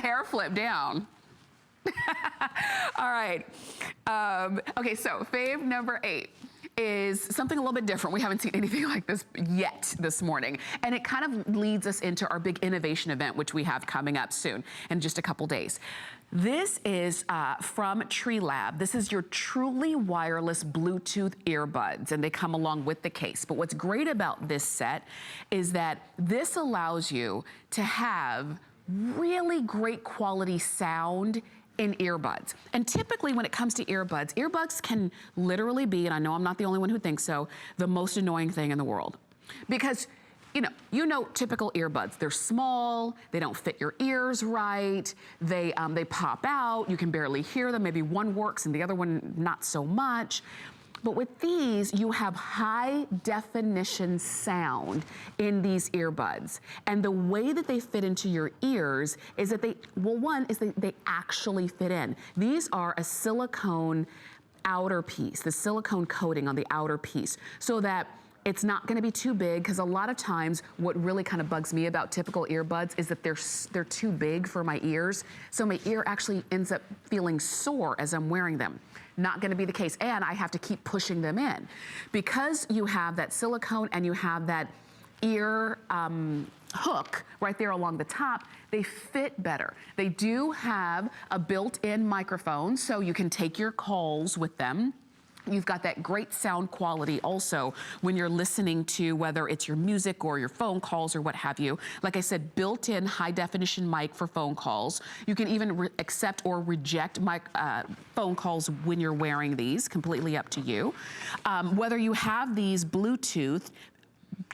hair flip down. All right. Okay, so fave number 8 is something a little bit different. We haven't seen anything like this yet this morning. And it kind of leads us into our big innovation event, which we have coming up soon in just a couple days. This is from Treblab. This is your truly wireless Bluetooth earbuds, and they come along with the case. But what's great about this set is that this allows you to have really great quality sound in earbuds. And typically when it comes to earbuds, earbuds can literally be, and I know I'm not the only one who thinks so, the most annoying thing in the world. Because you know typical earbuds, they're small, they don't fit your ears right, they pop out, you can barely hear them, maybe one works and the other one not so much. But with these, you have high definition sound in these earbuds. And the way that they fit into your ears is that they actually fit in. These are a silicone outer piece, the silicone coating on the outer piece, so that it's not gonna be too big, because a lot of times what really kind of bugs me about typical earbuds is that they're too big for my ears. So my ear actually ends up feeling sore as I'm wearing them. Not gonna be the case, and I have to keep pushing them in. Because you have that silicone and you have that ear hook right there along the top, they fit better. They do have a built-in microphone, so you can take your calls with them. You've got that great sound quality also when you're listening to, whether it's your music or your phone calls or what have you. Like I said, built-in high definition mic for phone calls. You can even accept or reject phone calls when you're wearing these, completely up to you. Whether you have these Bluetooth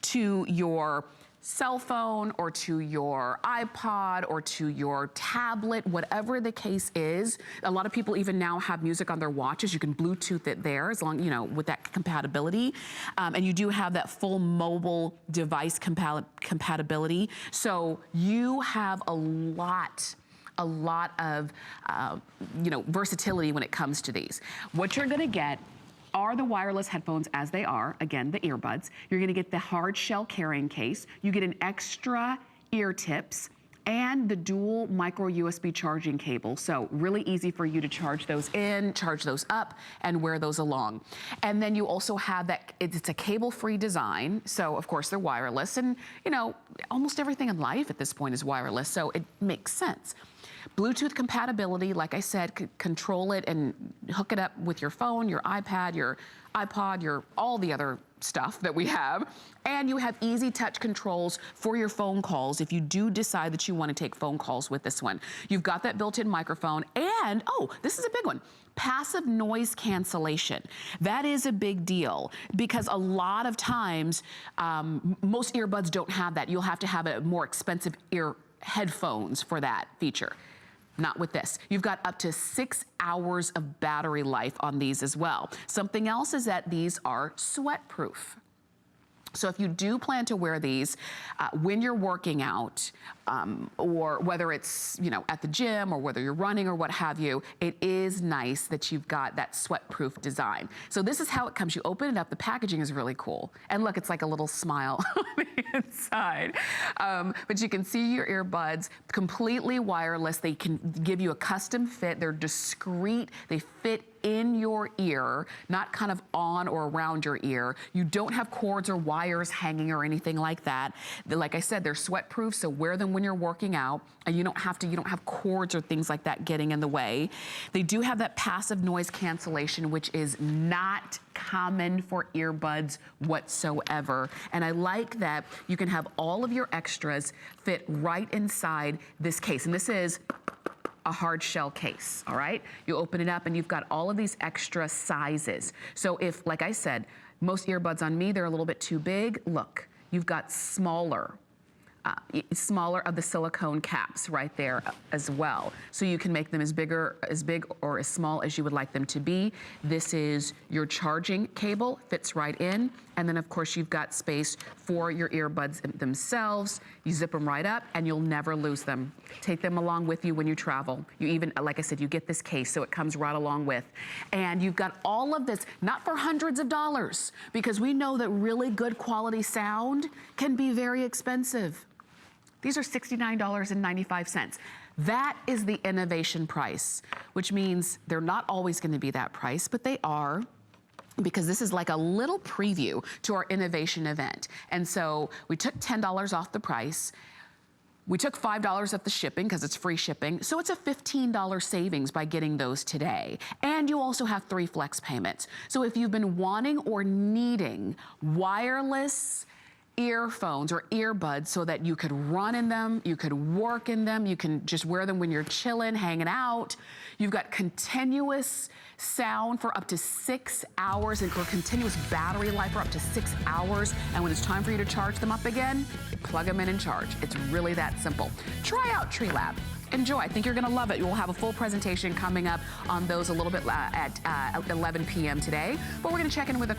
to your cell phone or to your iPod or to your tablet, whatever the case is. A lot of people even now have music on their watches. You can Bluetooth it there as long, with that compatibility. And you do have that full mobile device compatibility. So you have a lot of, versatility when it comes to these. What you're gonna get are the wireless headphones as they are, again, the earbuds. You're gonna get the hard shell carrying case. You get an extra ear tips and the dual micro USB charging cable. So really easy for you to charge those in, charge those up, and wear those along. And then you also have that, it's a cable-free design. So of course they're wireless, and almost everything in life at this point is wireless, so it makes sense. Bluetooth compatibility, like I said, control it and hook it up with your phone, your iPad, your iPod, all the other stuff that we have. And you have easy touch controls for your phone calls if you do decide that you want to take phone calls with this one. You've got that built-in microphone, and this is a big one. Passive noise cancellation. That is a big deal because a lot of times, most earbuds don't have that. You'll have to have a more expensive headphones for that feature. Not with this. You've got up to 6 hours of battery life on these as well. Something else is that these are sweat-proof. So if you do plan to wear these when you're working out, or whether it's, at the gym or whether you're running or what have you, it is nice that you've got that sweat-proof design. So this is how it comes. You open it up. The packaging is really cool. And look, it's like a little smile on the inside. But you can see your earbuds, completely wireless. They can give you a custom fit. They're discreet. They fit in your ear, not kind of on or around your ear. You don't have cords or wires hanging or anything like that. Like I said, they're sweat-proof, so wear them when you're working out, and you don't have cords or things like that getting in the way. They do have that passive noise cancellation, which is not common for earbuds whatsoever. And I like that you can have all of your extras fit right inside this case. And this is a hard shell case, all right? You open it up and you've got all of these extra sizes. So if, like I said, most earbuds on me, they're a little bit too big, look, you've got smaller of the silicone caps right there as well. So you can make them as big or as small as you would like them to be. This is your charging cable, fits right in. And then of course you've got space for your earbuds themselves. You zip them right up and you'll never lose them. Take them along with you when you travel. You even, like I said, you get this case so it comes right along with. And you've got all of this, not for hundreds of dollars, because we know that really good quality sound can be very expensive. These are $69.95. That is the innovation price, which means they're not always going to be that price, but they are, because this is like a little preview to our innovation event. And so we took $10 off the price. We took $5 off the shipping because it's free shipping. So it's a $15 savings by getting those today. And you also have 3 flex payments. So if you've been wanting or needing wireless earphones or earbuds so that you could run in them, you could work in them, you can just wear them when you're chilling, hanging out. You've got continuous sound for up to 6 hours and for continuous battery life for up to 6 hours. And when it's time for you to charge them up again, you plug them in and charge. It's really that simple. Try out Treblab. Enjoy. I think you're going to love it. We'll have a full presentation coming up on those a little bit at 11 p.m. today. But we're going to check in with a